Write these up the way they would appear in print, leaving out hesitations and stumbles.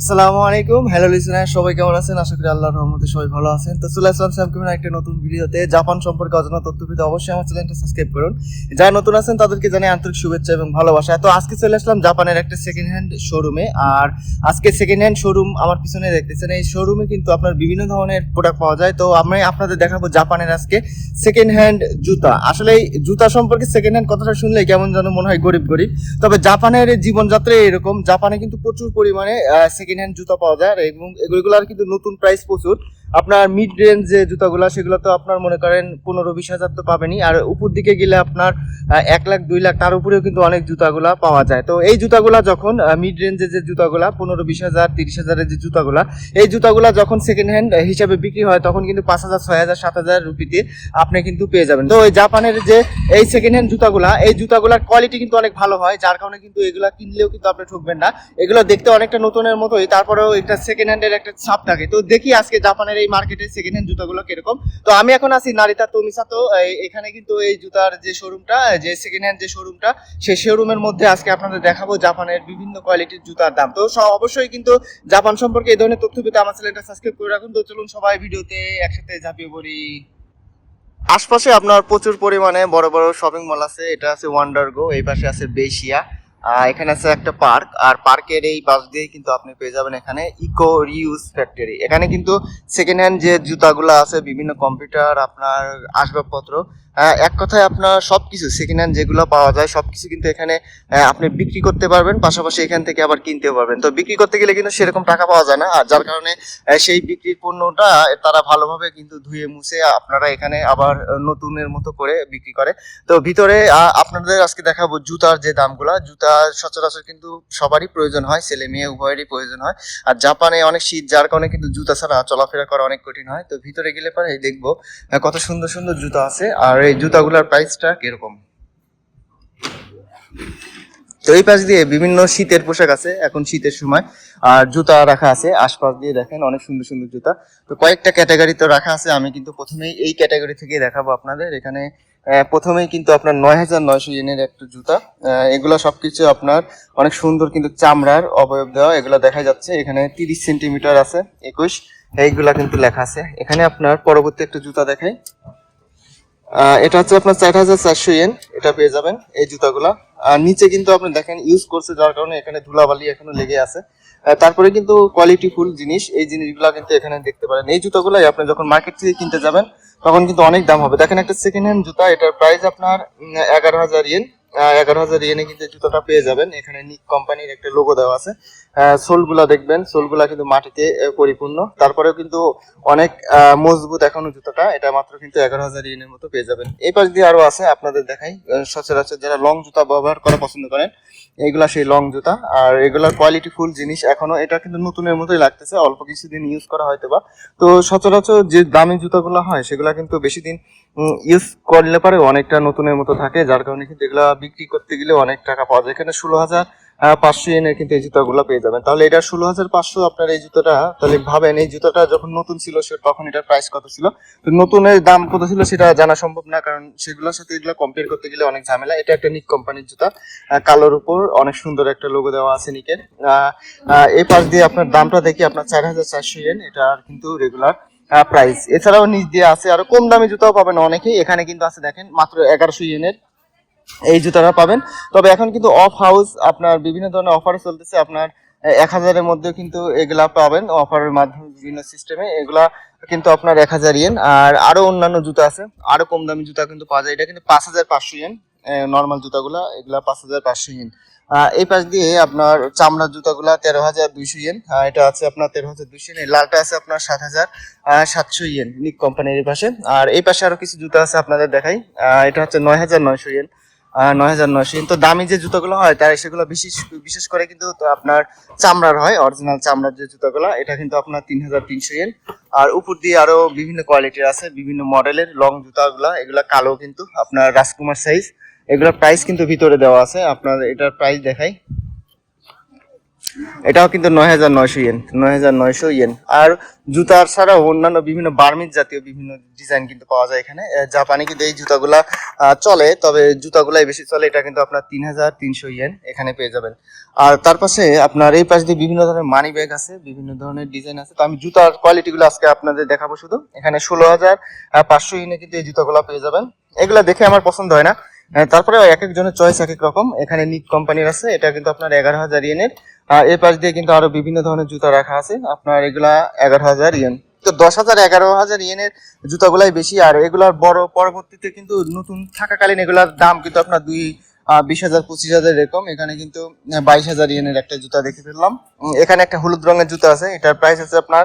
আসসালামু আলাইকুম, hello listener, সবাই কেমন আছেন? আশা করি আল্লাহর রহমতে সবাই ভালো আছেন। তো চলে আসলাম স্যামকুমের একটা নতুন ভিডিওতে। জাপান সম্পর্কে অজানা তথ্য পেতে অবশ্যই আমার চ্যানেলটা সাবস্ক্রাইব করুন। যারা নতুন আছেন তাদেরকে জানাই আন্তরিক শুভেচ্ছা এবং ভালোবাসা। তো আজকে চলে আসলাম জাপানের একটা সেকেন্ড হ্যান্ড শোরুমে। আর আজকে সেকেন্ড হ্যান্ড শোরুম আমার পিছনে দেখতেছেন, এই শোরুমে কিন্তু আপনার বিভিন্ন ধরনের প্রোডাক্ট পাওয়া যায়। তো আমি আপনাদের দেখাবো জাপানের আজকে সেকেন্ড হ্যান্ড জুতা। আসলে এই জুতা সম্পর্কে সেকেন্ড হ্যান্ড কথাটা শুনলে কেমন যেন মনে হয় গরিব গরিব, তবে জাপানের জীবনযাত্রা এরকম। জাপানে কিন্তু প্রচুর পরিমাণে সেকেন্ড হ্যান্ড জুতা পাওয়া যায় এবং এগুলোর কিন্তু নতুন প্রাইস প্রচুর। আপনার মিড রেঞ্জ যে জুতাগুলো সেগুলো তো আপনার মনে করেন 15-20 হাজার তো পাবেনই, আর উপর দিকে গেলে আপনার 1 লাখ 2 লাখ তার উপরেও কিন্তু অনেক জুতাগুলা পাওয়া যায়। তো এই জুতাগুলা যখন মিড রেঞ্জের যে জুতাগুলা 15-20 হাজার 30 হাজারের যে জুতাগুলা, এই জুতাগুলা যখন সেকেন্ড হ্যান্ড হিসাবে বিক্রি হয় তখন কিন্তু 5,000 6,000 7,000 রুপিতে আপনি কিন্তু পেয়ে যাবেন। তো ওই জাপানের যে এই সেকেন্ড হ্যান্ড জুতাগুলা, এই জুতাগুলার কোয়ালিটি কিন্তু অনেক ভালো হয়, যার কারণে কিন্তু এগুলা কিনলেও কিন্তু আপনি ঠকবেন না। এগুলো দেখতে অনেকটা নতুনের মতোই, তারপরেও একটা সেকেন্ড হ্যান্ডের একটা ছাপ থাকে। তো দেখি আজকে জাপানের এই মার্কেটে সেকেন্ড হ্যান্ড জুতাগুলো কিরকম। তো আমি এখন আছি নারিতা তোমিসা। তো এখানে কিন্তু এই জুতার যে শোরুমটা, যে সেকেন্ড হ্যান্ড যে শোরুমটা, সেই শোরুমের মধ্যে আজকে আপনাদের দেখাবো জাপানের বিভিন্ন কোয়ালিটির জুতার দাম। তো অবশ্যই কিন্তু জাপান সম্পর্কে এই ধরনের তথ্য পেতে আমার চ্যানেলটা সাবস্ক্রাইব করে রাখুন। তো চলুন সবাই ভিডিওতে একসাথে ঝাঁপিয়ে পড়ি। আশপাশে আপনার প্রচুর পরিমাণে বড় বড় শপিং মল আছে। এটা আছে ওয়ান্ডারগো, এই পাশে আছে বেশিয়া, এখানে আছে একটা পার্ক, আর পার্কের এই পাশ দিয়ে কিন্তু আপনি পেয়ে যাবেন এখানে ইকো রিউজ ফ্যাক্টরি। এখানে কিন্তু সেকেন্ড হ্যান্ড যে জুতাগুলো আছে, বিভিন্ন কম্পিউটার, আপনার আসবাবপত্র, এক কথায় আপনার সবকিছু সেকেন্ড হ্যান্ড যেগুলো পাওয়া যায় সবকিছু কিন্তু এখানে আপনি বিক্রি করতে পারবেন, পাশাপাশি এখান থেকে আবার কিনতেও পারবেন। তো বিক্রি করতে গেলে কিন্তু সেরকম টাকা পাওয়া যায় না, আর যার কারণে সেই বিক্রির পণ্যটা তারা ভালোভাবে কিন্তু ধুয়ে মুছে আপনারা এখানে আবার নতুনের মতো করে বিক্রি করে। তো ভিতরে আপনাদের আজকে দেখাবো জুতার যে দামগুলা। জুতা সচরাচর কিন্তু সবারই প্রয়োজন হয়, ছেলে মেয়ে উভয়েরই প্রয়োজন হয়। আর জাপানে অনেক শীত, যার কারণে কিন্তু জুতা ছাড়া চলাফেরা করা অনেক কঠিন হয়। তো ভিতরে গেলে পরে দেখবো কত সুন্দর সুন্দর জুতা আছে, আর এই জুতাগুলোর প্রাইসটা কিরকম। তো এই পাশ দিয়ে বিভিন্ন শীতের পোশাক আছে, এখন শীতের সময়, আর জুতা রাখা আছে আশপাশ দিয়ে, দেখেন অনেক সুন্দর সুন্দর জুতা। তো কয়েকটা ক্যাটাগরি তো রাখা আছে, আমি কিন্তু প্রথমেই এই ক্যাটাগরি থেকে দেখাবো আপনাদের। এখানে প্রথমেই কিন্তু আপনার 9,900 ইয়েনের একটা জুতা। এগুলো সবকিছু আপনার অনেক সুন্দর, কিন্তু চামড়ার অবয়ব দেওয়া, এগুলো দেখা যাচ্ছে। এখানে 30 সেন্টিমিটার আছে, 21, এইগুলা কিন্তু লেখা আছে। এখানে আপনার পরবর্তী একটা জুতা দেখাই। এটা হচ্ছে আপনার 4,400 ইয়েন, এটা পেয়ে যাবেন এই জুতাগুলা। আর নিচে কিন্তু আপনি দেখেন ইউজ করছে, যার কারণে এখানে ধুলাবালি এখনো লেগে আছে। তারপরে কিন্তু কোয়ালিটি ফুল জিনিস, এই জিনিসগুলা কিন্তু এখানে দেখতে পারেন। এই জুতাগুলাই আপনি যখন মার্কেট থেকে কিনতে যাবেন তখন কিন্তু অনেক দাম হবে। দেখেন একটা সেকেন্ড হ্যান্ড জুতা, এটার প্রাইস আপনার 11,000 ইয়েন। 11,000 ইয়েনে কিন্তু জুতাটা পেয়ে যাবেন। এখানে নিক কোম্পানির একটা লোগো দেওয়া আছে। সোলগুলা দেখবেন, সোলগুলা কিন্তু মাটিতে পরিপূর্ণ, তারপরেও কিন্তু অনেক মজবুত এখনো জুতাটা। এটা মাত্র কিন্তু 11,000 ইয়েনের মতো পেয়ে যাবেন। এই পাশ দিয়ে আরো আছে, আপনাদের দেখাই। সচরাচর যারা লং জুতা ব্যবহার করা পছন্দ করেন, এইগুলা সেই লং জুতা। আর এগুলার কোয়ালিটি ফুল জিনিস, এখনো এটা কিন্তু নতুনের মতোই লাগতেছে, অল্প কিছুদিন ইউজ করা হয়তো বা। তো সচরাচর যে দামি জুতাগুলো হয় সেগুলা কিন্তু বেশি দিন ইউজ করলে পরে অনেকটা নতুনের মতো থাকে, যার কারণে কিন্তু এগুলা বিক্রি করতে গেলে অনেক টাকা পাওয়া যায়। এখানে 16,500 ইয়েনের কিন্তু এই জুতাগুলো পেয়ে যাবেন। তাহলে এটা 16,500 আপনার এই জুতাটা। তাহলে ভাবেন এই জুতাটা যখন নতুন ছিল তখন এটার প্রাইস কত ছিল। তো নতুনের দাম কত ছিল সেটা জানা সম্ভব না, কারণ সেগুলোর সাথে এগুলো কম্পেয়ার করতে গেলে অনেক ঝামেলা। এটা একটা নিক কোম্পানির জুতা, কালোর উপর অনেক সুন্দর একটা লোগো দেওয়া আছে নিকের। এই পাশ দিয়ে আপনার দামটা দেখি, আপনার 4,400 ইয়েন, এটা কিন্তু রেগুলার প্রাইস। এছাড়াও নিচ দিয়ে আছে আরো কম দামি জুতাও পাবেন অনেকেই। এখানে কিন্তু আছে দেখেন মাত্র 1100 ইয়েনের এই জুতাটা পাবেন। তবে এখন কিন্তু অফ হাউস আপনার বিভিন্ন ধরনের অফার চলতেছে, আপনার 1,000-এর মধ্যে কিন্তু এগুলা পাবেন অফারের মাধ্যমে, বিভিন্ন সিস্টেমে এগুলা কিন্তু আপনার 1,000 ইয়েন। আর আরো অন্যান্য জুতা আছে, আরো কম দামি জুতা কিন্তু পাওয়া যায়। এটা কিন্তু 5,500 ইয়েন, নর্মাল জুতাগুলা এগুলা 5,500 ইয়েন। এই পাশ দিয়ে আপনার চামড়ার জুতাগুলা 13,200 ইয়েন, এটা আছে আপনার 13,200 ইয়েন। লালটা আছে আপনার 7,700 ইয়েন নিক কোম্পানির এই পাশে। আর এই পাশে আরো কিছু জুতা আছে, আপনাদের দেখাই। এটা হচ্ছে 9,900 ইয়েন। 9,900 ইয়েন। তো দামি যে জুতাগুলো হয় তার সেগুলো বিশেষ বিশেষ করে কিন্তু তো আপনার চামড়ার হয়, অরিজিনাল চামড়ার যে জুতাগুলো, এটা কিন্তু আপনার 3,300 ইয়েন। আর উপর দিয়ে আরো বিভিন্ন কোয়ালিটির আছে, বিভিন্ন মডেলের লং জুতাগুলা, এগুলা কালো কিন্তু আপনার রাজকুমার সাইজ। এগুলোর প্রাইস কিন্তু ভিতরে দেওয়া আছে, আপনার এটার প্রাইস দেখাই। এটাও কিন্তু 9,900 ইয়েন, 9,900 ইয়েন। আর জুতার ছাড়াও অন্যান্য বিভিন্ন বার্মিজ জাতীয় বিভিন্ন ডিজাইন কিন্তু পাওয়া যায় এখানে। জাপানে কিন্তু এই জুতাগুলা চলে, তবে জুতাগুলাই বেশি চলে। এটা কিন্তু আপনার 3,300 ইয়েন এখানে পেয়ে যাবেন। আর তার পাশে আপনার এই পাশ দিয়ে বিভিন্ন ধরনের মানি ব্যাগ আছে, বিভিন্ন ধরনের ডিজাইন আছে। তো আমি জুতার কোয়ালিটিগুলো আজকে আপনাদের দেখাবো শুধু। এখানে 16,500 ইয়েনে কিন্তু এই জুতাগুলো পেয়ে যাবেন। এগুলা দেখে আমার পছন্দ হয় না, তারপরে এক একজনের চয়েস এক এক রকম। এখানে নিক কোম্পানির আছে, এটা কিন্তু আপনার 11,000 ইয়েনের। এই পাশ দিয়ে কিন্তু আরো বিভিন্ন ধরনের জুতা রাখা আছে, আপনার এগুলা 11,000 ইয়েন। তো 10,000 11,000 ইয়েনের জুতাগুলাই বেশি। আর এগুলার বড় পরবর্তীতে কিন্তু নতুন থাকাকালীন এগুলার দাম কিন্তু আপনার 20,000 25,000 এরকম। এখানে কিন্তু 22,000 ইয়েনের একটা জুতা দেখে ফেললাম। এখানে একটা হলুদ রঙের জুতা আছে, এটার প্রাইস আছে আপনার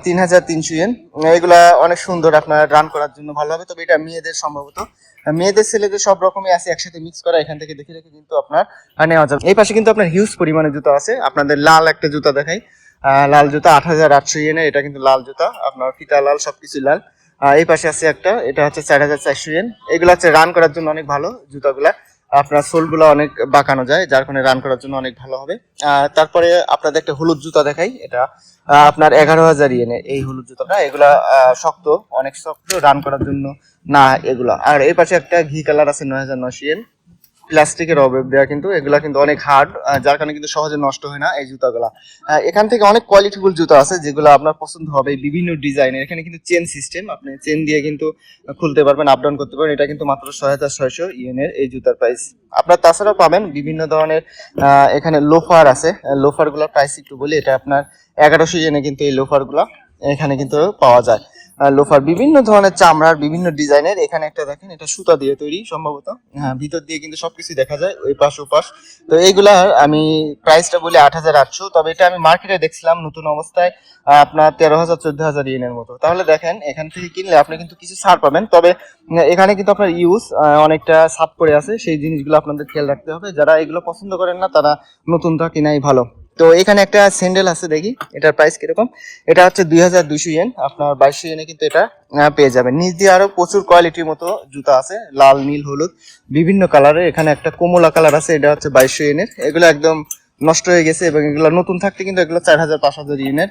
3,300 ইয়েন। এগুলা অনেক সুন্দর, আপনার রান করার জন্য ভালো হবে। তবে এটা মেয়েদের সম্ভবত, মেয়েদের ছেলেদের সব রকমই আছে একসাথে মিক্স করা। এখান থেকে দেখে দেখে কিন্তু আপনার নেওয়া যাবে। এই পাশে কিন্তু আপনার হিউজ পরিমাণে জুতা আছে। আপনাদের লাল একটা জুতা দেখাই, লাল জুতা 8,800 ইয়েনের। এটা কিন্তু লাল জুতা, আপনার ফিতা লাল, সবকিছু লাল। এই পাশে আছে একটা, এটা হচ্ছে 4,400 ইয়েন। এগুলো হচ্ছে রান করার জন্য অনেক ভালো জুতাগুলা। আপনার সোলগুলো অনেক বাঁকানো যায়, যার কারণে রান করার জন্য অনেক ভালো হবে। তারপরে আপনাদের একটা হলুদ জুতা দেখাই, এটা আপনার 11,000 ইয়েনে। এই হলুদ জুতাটা, এগুলা শক্ত, অনেক শক্ত, রান করার জন্য না এগুলা। আর এই পাশে একটা ঘি কালার আছে 9,900 ইয়েন, প্লাস্টিকের অবয়ব দেওয়া, কিন্তু এগুলা কিন্তু অনেক হার্ড, যার কারণে কিন্তু সহজে নষ্ট হয় না এই জুতাগুলা। এখান থেকে অনেক কোয়ালিটিফুল জুতা আছে যেগুলো আপনার পছন্দ হবে, বিভিন্ন ডিজাইনের। এখানে কিন্তু চেন সিস্টেম, আপনি চেন দিয়ে কিন্তু খুলতে পারবেন, আপ ডাউন করতে পারবেন। এটা কিন্তু মাত্র 6,600 ইয়েনের এই জুতার প্রাইস। আপনার তাছাড়াও পাবেন বিভিন্ন ধরনের এখানে লোফার আছে। লোফার গুলার প্রাইস একটু বলি, এটা আপনার 1100 ইয়েনে কিন্তু এই লোফার গুলা এখানে কিন্তু পাওয়া যায়। লোফার বিভিন্ন ধরনের চামড়ার, বিভিন্ন ডিজাইনের। এখানে একটা দেখেন, এটা সুতা দিয়ে তৈরি সম্ভবত, হ্যাঁ, ভিতর দিয়ে কিন্তু সবকিছু দেখা যায়, ওই পাশ ও পাশ। তো এইগুলার আমি প্রাইসটা বলি 8,800। তবে এটা আমি মার্কেটে দেখছিলাম নতুন অবস্থায় আপনার 13,000 14,000 ইয়েনের মতো। তাহলে দেখেন, এখান থেকে কিনলে আপনি কিন্তু কিছু ছাড় পাবেন। তবে এখানে কিন্তু আপনার ইউজ অনেকটা সাপ করে আছে, সেই জিনিসগুলো আপনাদের খেয়াল রাখতে হবে। যারা এগুলো পছন্দ করেন না, তারা নতুনটা কিনাই ভালো। তো এখানে একটা স্যান্ডেল আছে, দেখি এটার প্রাইস কিরকম। এটা হচ্ছে 2,200 ইয়েন, আপনার 2200 ইয়েনে কিন্তু এটা পেয়ে যাবেন। নিচ দিয়ে আরো প্রচুর কোয়ালিটির মতো জুতা আছে, লাল, নীল, হলুদ, বিভিন্ন কালারের। এখানে একটা কমলা কালার আছে, এটা হচ্ছে 2200 ইয়েনের। এগুলো একদম নষ্ট হয়ে গেছে, এবং এগুলো নতুন থাকতে কিন্তু এগুলো 4,000 5,000 ইয়েনের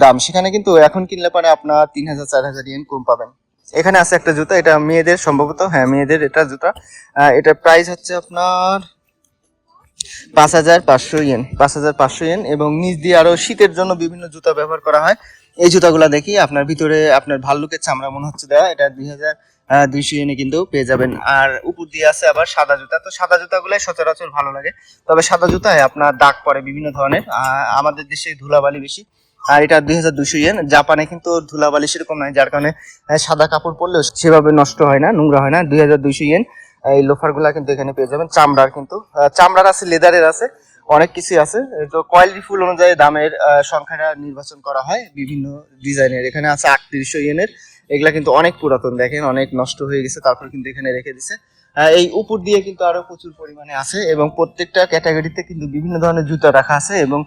দাম। সেখানে কিন্তু এখন কিনলে পরে আপনার 3,000 4,000 ইয়েন কম পাবেন। এখানে আছে একটা জুতা, এটা মেয়েদের সম্ভবত, হ্যাঁ মেয়েদের এটা জুতা। এটার প্রাইস হচ্ছে আপনার 5,500 ইয়েন, 5,500 ইয়েন। এবং নিচ দিয়ে আরো শীতের জন্য বিভিন্ন জুতা ব্যবহার করা হয়। এই জুতাগুলা দেখি, আপনার ভিতরে আপনার ভাল্লুকের চামড়া মনে হচ্ছে দেওয়া। এটা 2,200 ইয়েনে কিন্তু পেয়ে যাবেন। আর উপর দিয়ে আছে আবার সাদা জুতা। তো সাদা জুতাগুলাই সচরাচর ভালো লাগে, তবে সাদা জুতায় আপনার দাগ পড়ে বিভিন্ন ধরনের। আমাদের দেশে ধুলাবালি বেশি। আর এটা 2,200 ইয়েন। জাপানে কিন্তু ধুলাবালি সেরকম নাই, যার কারণে সাদা কাপড় পরলেও সেভাবে নষ্ট হয় না, নোংরা হয় না। 2,200 ইয়েন। এই লোফার গুলা কিন্তু এখানে পেয়ে যাবেন। চামড়ার কিন্তু চামড়ার আছে, লেদারের আছে, অনেক কিছু আছে। তো কোয়ালিটি ফুল অনুযায়ী দামের সংখ্যাটা নির্বাচন করা হয় বিভিন্ন ডিজাইনের। এখানে আছে 3,800 ইয়েনের। এগুলা কিন্তু অনেক পুরাতন, দেখেন অনেক নষ্ট হয়ে গেছে, তারপর কিন্তু এখানে রেখে দিছে। এই উপর দিয়ে কিন্তু আরো প্রচুর পরিমাণে আছে, এবং প্রত্যেকটা ক্যাটাগরিতে কিন্তু বিভিন্ন ধরনের জুতা রাখা আছে, এবং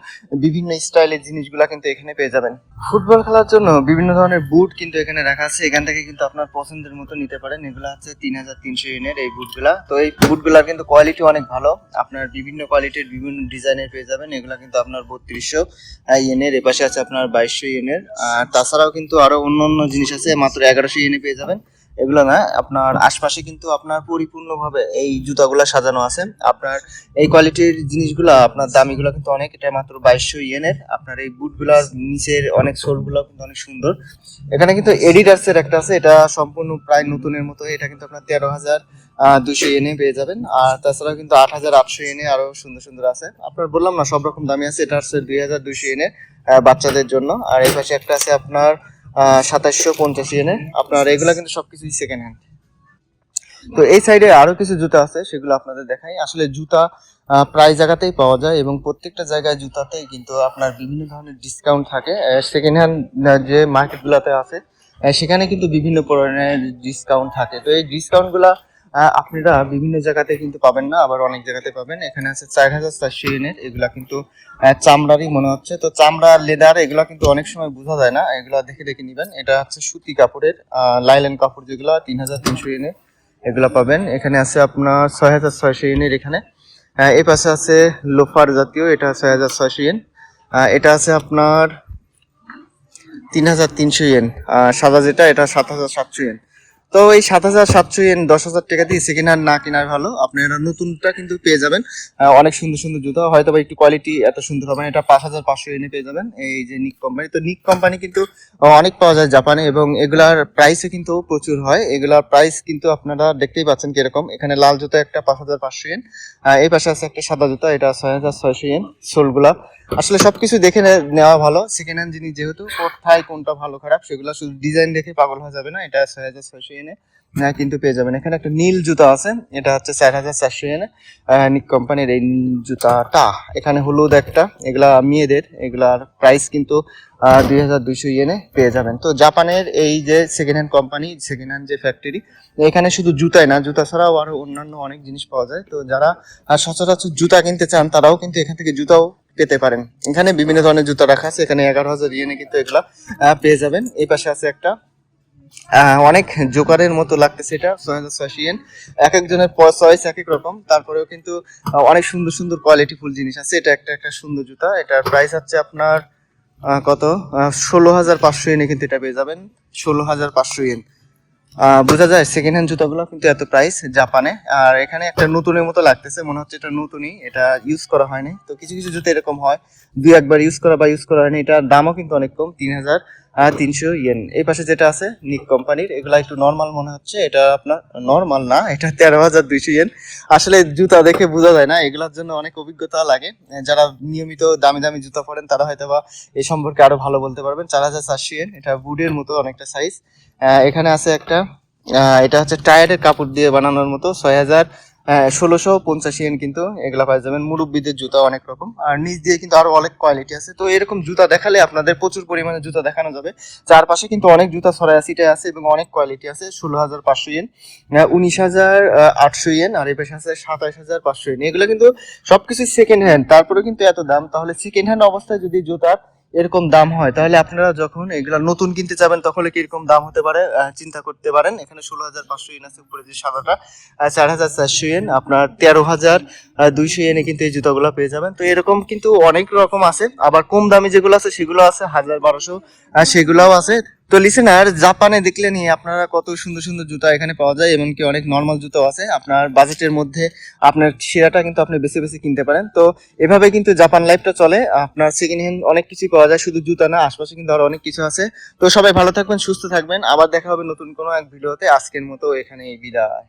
বিভিন্ন স্টাইলের জিনিসগুলা কিন্তু এখানে পেয়ে যাবেন। ফুটবল খেলার জন্য বিভিন্ন ধরনের বুট কিন্তু এখানে রাখা আছে, এখান থেকে কিন্তু আপনার পছন্দের মতো নিতে পারেন। এগুলো হচ্ছে 3,300 ইয়েনের এই বুটগুলা। তো এই বুটগুলার কিন্তু কোয়ালিটি অনেক ভালো, আপনার বিভিন্ন কোয়ালিটির বিভিন্ন ডিজাইনের পেয়ে যাবেন। এগুলা কিন্তু আপনার 3,200 ইয়েনের। এপাশে আছে আপনার 2,200 ইয়েনের। আর তাছাড়াও কিন্তু আরো অন্য অন্য জিনিস আছে, মাত্র 1,100 ইয়েনে পেয়ে যাবেন। এগুলো না, আপনার আশপাশে কিন্তু আপনার পরিপূর্ণভাবে এই জুতাগুলা সাজানো আছে। আপনার এই কোয়ালিটির জিনিসগুলা, আপনার দামিগুলো কিন্তু অনেক। এটা মাত্র 2,200 ইয়েনের। আপনার এই বুটগুলা নিচের অনেক সোলগুলো কিন্তু অনেক সুন্দর। এখানে কিন্তু এডিডাস এর একটা আছে, এটা সম্পূর্ণ প্রায় নতুনের মতো। এটা কিন্তু আপনার 13,200 ইয়েনে পেয়ে যাবেন। আর তাছাড়াও কিন্তু 8,800 ইয়েনে আরো সুন্দর সুন্দর আছে। আপনার বললাম না, সব রকম দামি আছে। এটা হচ্ছে 2,200 ইয়েনে বাচ্চাদের জন্য। আর এই পাশে একটা আছে আপনার 2,750 ইয়েনে। আপনার এগুলা কিন্তু সবকিছুই সেকেন্ড হ্যান্ড। তো এই সাইডে আরো কিছু জুতা আছে, সেগুলো আপনাদের দেখাই। আসলে জুতা প্রায় জায়গাতেই পাওয়া যায়, এবং প্রত্যেকটা জায়গায় জুতাতেই কিন্তু আপনার বিভিন্ন ধরনের ডিসকাউন্ট থাকে। সেকেন্ড হ্যান্ড যে মার্কেটগুলোতে আছে, সেখানে কিন্তু বিভিন্ন ধরনের ডিসকাউন্ট থাকে। তো এই ডিসকাউন্ট গুলা আপনারা বিভিন্ন জায়গাতে কিন্তু পাবেন না, আবার অনেক জায়গাতে পাবেন। এখানে আছে 4,400 ইয়েনের। এগুলা কিন্তু চামড়ারই মনে হচ্ছে। তো চামড়া, লেদার, এগুলা কিন্তু অনেক সময় বোঝা যায় না, এগুলা দেখে দেখে নিবেন। এটা হচ্ছে সুতি কাপড়ের, লাইলেন কাপড়, যেগুলা 3,300 ইয়েনে এগুলা পাবেন। এখানে আছে আপনার 6,600 ইয়েনের। এখানে এই পাশে আছে লোফার জাতীয়, এটা 6,600 ইয়েন। এটা আছে আপনার 3,300 ইয়েন। সাদা যেটা এটা 7,700 ইয়েন। তো এই 7,700 ইয়েন 10,000 টাকা দিয়ে সেকেন্ড হ্যান্ড না কেনার ভালো, আপনারা নতুনটা কিন্তু পেয়ে যাবেন। অনেক সুন্দর সুন্দর জুতো, হয়তো বা একটু কোয়ালিটি এত সুন্দর হবে না। এটা 5,500 ইয়েনে পেয়ে যাবেন। এই যে নিক কোম্পানি, তো নিক কোম্পানি কিন্তু অনেক পাওয়া যায় জাপানে, এবং এগুলার প্রাইসও কিন্তু প্রচুর হয়। এগুলার প্রাইস কিন্তু আপনারা দেখতেই পাচ্ছেন কিরকম। এখানে লাল জুতো একটা 5,500 ইয়েন, এই পাশে আছে একটা সাদা জুতো, এটা 6,600 ইয়েন। সোলগুলা আসলে সবকিছু দেখে নেওয়া ভালো। সেকেন্ড হ্যান্ড জিনিস যেহেতু, কোথায় কোনটা ভালো খারাপ সেগুলো শুধু ডিজাইন দেখে পাগল হয়ে যাবে না। এটা 6,600 ইয়েনে কিন্তু পেয়ে যাবেন। এখানে একটা নীল জুতা আছে, এটা হচ্ছে 4,400 ইয়েনে। নিক কোম্পানির এই নীল জুতাটা। এখানে হলুদ একটা, এগুলা মেয়েদের, এগুলার প্রাইস কিন্তু 2,200 ইয়েনে পেয়ে যাবেন। তো জাপানের এই যে second hand company, second hand যে ফ্যাক্টরি, এখানে শুধু জুতাই না, জুতা ছাড়াও আরো অন্যান্য অনেক জিনিস পাওয়া যায়। তো যারা সচরাচর জুতা কিনতে চান তারাও কিন্তু এখান থেকে জুতাও পেতে পারেন। এখানে বিভিন্ন ধরনের জুতা রাখা আছে। এখানে 11,000 ইয়েনে কিন্তু এগুলা পেয়ে যাবেন। এই পাশে আছে একটা অনেক জোকারের মতো লাগতেছে, এটা 6,600 ইয়েন। এক একজনের চয়েস এক এক রকম, তারপরেও কিন্তু অনেক সুন্দর সুন্দর কোয়ালিটি ফুল জিনিস আছে। এটা একটা সুন্দর জুতা, এটার প্রাইস হচ্ছে আপনার কত, 16,500 ইয়েনে কিন্তু এটা পেয়ে যাবেন। 16,500 ইয়েন। বোঝা যায় সেকেন্ড হ্যান্ড জুতাগুলো কিন্তু এত প্রাইস জাপানে। আর এখানে একটা নতুনের মতো লাগতেছে, মনে হচ্ছে এটা নতুনই, এটা ইউজ করা হয়নি। তো কিছু কিছু জুতো এরকম হয়, দুই একবার ইউজ করা বা ইউজ করা হয়নি। এটার দামও কিন্তু অনেক কম, 3,300 ইয়েন। এই পাশে যেটা আছে নিক কোম্পানির, এগুলা একটু নর্মাল মনে হচ্ছে। এটা আপনার নর্মাল না, এটা 13,200 ইয়েন। আসলে জুতা দেখে বোঝা যায় না, এগুলোর জন্য অনেক অভিজ্ঞতা লাগে। যারা নিয়মিত দামি দামি জুতা পরেন তারা হয়তো বা এই সম্পর্কে আরো ভালো বলতে পারবেন। 4,400 ইয়েন, এটা বুটের মতো অনেকটা সাইজ। এখানে আছে একটা, এটা হচ্ছে টায়ারের কাপড় দিয়ে বানানোর মতো, 1650 ইয়েন কিন্তু এগুলা পাই যাবেন। মুরব্বীদের জুতা অনেক রকম, আর নিচ দিয়ে কিন্তু আরো অনেক কোয়ালিটি আছে। তো এরকম জুতা দেখালে আপনাদের প্রচুর পরিমাণে জুতা দেখানো যাবে। চারপাশে কিন্তু অনেক জুতা ছড়ায় ছিটায় আছে এবং অনেক কোয়ালিটি আছে। 16,500 ইয়েন, 19,800 ইয়েন, আর এই পাশে আছে 27,500 ইয়েন। এগুলো কিন্তু সবকিছু সেকেন্ড হ্যান্ড, তারপরে কিন্তু এত দাম। তাহলে সেকেন্ড হ্যান্ড অবস্থায় যদি জুতার এরকম দাম হয়, তাহলে আপনারা যখন এগুলা নতুন কিনতে যাবেন তখন কিরকম দাম হতে পারে চিন্তা করতে পারেন। এখানে 16,500 ইয়েন আছে, উপরে যে সাদাটা 4,400 ইয়েন, আপনার 13,200 ইয়েনে কিন্তু এই জুতাগুলো পেয়ে যাবেন। তো এরকম কিন্তু অনেক রকম আছে, আবার কম দামি যেগুলো আছে সেগুলো আছে 1,000-1,200, সেগুলোও আছে। তো লিসেনার, জাপানে দেখলে নিয়ে আপনারা কত সুন্দর সুন্দর জুতা এখানে পাওয়া যায়, এমনকি অনেক নর্মাল জুতাও আছে। আপনার বাজেটের মধ্যে আপনার সেরাটা কিন্তু আপনি বেছে বেছে কিনতে পারেন। তো এভাবে কিন্তু জাপান লাইফটা চলে। আপনার সেকেন্ড হ্যান্ড অনেক কিছু পাওয়া যায়, শুধু জুতা না, আশপাশে কিন্তু আরো অনেক কিছু আছে। তো সবাই ভালো থাকবেন, সুস্থ থাকবেন, আবার দেখা হবে নতুন কোনো এক ভিডিওতে। আজকের মতো এখানে বিদায়।